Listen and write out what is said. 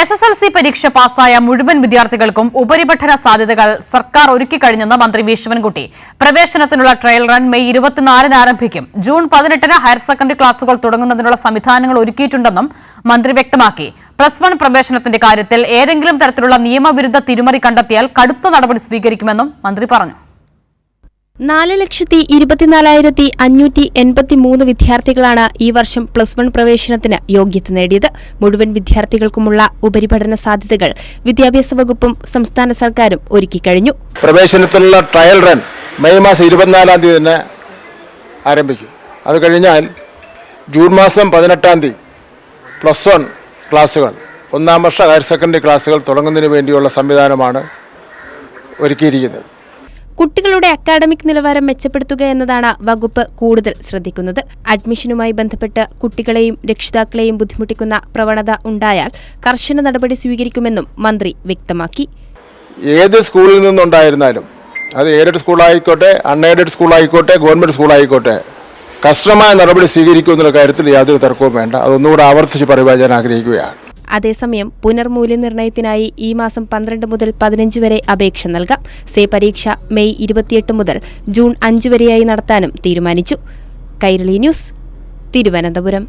SSLC പരീക്ഷ പാസ്സായ മുഴുവൻ വിദ്യാർത്ഥികൾക്കും ഉപരിപഠന സാധ്യതകൾ സർക്കാർ ഒരുക്കിക്കഴിഞ്ഞെന്ന് മന്ത്രി വി ശിവൻകുട്ടി. പ്രവേശനത്തിനുള്ള ട്രയൽ റൺ മെയ് 24-ന് ആരംഭിക്കും. ജൂൺ 18-ന് ഹയർ സെക്കൻഡറി ക്ലാസുകൾ തുടങ്ങുന്നതിനുള്ള സംവിധാനങ്ങൾ ഒരുക്കിയിട്ടുണ്ടെന്നും മന്ത്രി വ്യക്തമാക്കി. +1 പ്രവേശനത്തിന്റെ കാര്യത്തിൽ ഏതെങ്കിലും തരത്തിലുള്ള നിയമവിരുദ്ധ തിരിമറി കണ്ടെത്തിയാൽ കടുത്ത നടപടി സ്വീകരിക്കുമെന്നും മന്ത്രി പറഞ്ഞു. 4,24,583 വിദ്യാർത്ഥികളാണ് ഈ വർഷം +1 പ്രവേശനത്തിന് യോഗ്യത നേടിയത്. മുഴുവൻ വിദ്യാർത്ഥികൾക്കുമുള്ള ഉപരിപഠന സാധ്യതകൾ വിദ്യാഭ്യാസ വകുപ്പും സംസ്ഥാന സർക്കാരും ഒരുക്കിക്കഴിഞ്ഞു. പ്രവേശനത്തിനുള്ള ട്രയൽ റൺ മെയ് മാസം 24-ാം തീയതി തന്നെ ആരംഭിക്കും. അത് കഴിഞ്ഞാൽ ജൂൺ മാസം 18-ാം തീയതി +1 ക്ലാസുകൾ, 1-ാം വർഷ ഹയർ സെക്കൻഡറി ക്ലാസുകൾ തുടങ്ങുന്നതിന് വേണ്ടിയുള്ള സംവിധാനമാണ് ഒരുക്കിയിരിക്കുന്നത്. കുട്ടികളുടെ അക്കാഡമിക് നിലവാരം മെച്ചപ്പെടുത്തുക എന്നതാണ് വകുപ്പ് കൂടുതൽ ശ്രദ്ധിക്കുന്നത്. അഡ്മിഷനുമായി ബന്ധപ്പെട്ട് കുട്ടികളെയും രക്ഷിതാക്കളെയും ബുദ്ധിമുട്ടിക്കുന്ന പ്രവണത ഉണ്ടായാൽ കർശന നടപടി സ്വീകരിക്കുമെന്നും മന്ത്രി വ്യക്തമാക്കി. ഏത് സ്കൂളിൽ നിന്നുണ്ടായിരുന്നാലും, അത് എയ്ഡഡ് സ്കൂളായിക്കോട്ടെ, അൺഎയ്ഡഡ് സ്കൂളായിക്കോട്ടെ, ഗവൺമെൻറ് സ്കൂളായിക്കോട്ടെ, കർശനമായ നടപടി സ്വീകരിക്കുമെന്നുള്ള കാര്യത്തിൽ യാതൊരു തർക്കവും വേണ്ട. അതൊന്നുകൂടെ ആവർത്തിച്ച് പറയുവാൻ ഞാൻ ആഗ്രഹിക്കുകയാണ്. അതേസമയം പുനർമൂല്യനിർണ്ണയത്തിനായി ഈ മാസം 12 മുതൽ 15 വരെ അപേക്ഷ നൽകാം. പരീക്ഷ മെയ് 28 മുതൽ ജൂൺ 5 വരെയായി നടത്താനും തീരുമാനിച്ചു. കൈരളി ന്യൂസ്, തിരുവനന്തപുരം.